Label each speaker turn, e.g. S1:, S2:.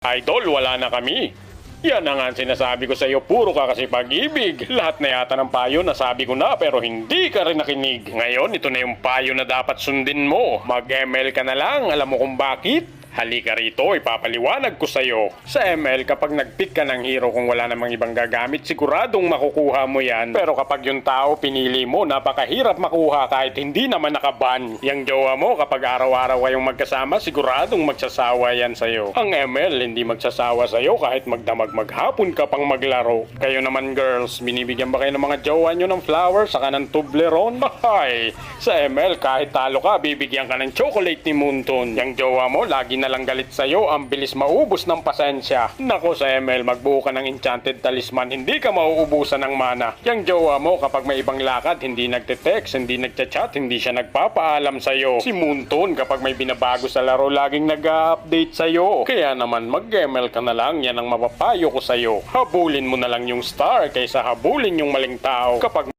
S1: Idol, wala na kami. Yan na nga ang sinasabi ko sa iyo, puro ka kasi pag-ibig. Lahat na yata ng payo nasabi ko na pero hindi ka rin nakinig. Ngayon, ito na yung payo na dapat sundin mo. Mag-ML ka na lang, alam mo kung bakit? Halika rito, ipapaliwanag ko sa'yo. Sa ML, kapag nag-pick ka ng hero kung wala namang ibang gagamit, siguradong makukuha mo yan. Pero kapag yung tao pinili mo, napakahirap makuha kahit hindi naman nakaban. Yang jowa mo, kapag araw-araw kayong magkasama, siguradong magsasawa yan sa'yo. Ang ML, hindi magsasawa sa'yo kahit magdamag maghapon ka pang maglaro. Kayo naman girls, binibigyan ba kayo ng mga jowa nyo ng flowers saka ng Toblerone? Ay, sa ML, kahit talo ka, bibigyan ka ng chocolate ni Moonton. Yang jowa mo, lagi na lang galit sa'yo, ang bilis maubos ng pasensya. Nako sa ML, magbuo ka ng enchanted talisman, hindi ka mauubusan ng mana. Yang jowa mo, kapag may ibang lakad, hindi nagte-text, hindi nagchat-chat, hindi siya nagpapaalam sa'yo. Si Moonton, kapag may binabago sa laro, laging nag-update sa'yo. Kaya naman, mag-ML ka na lang, yan ang mapapayo ko sa'yo. Habulin mo na lang yung star kaysa habulin yung maling tao. Kapag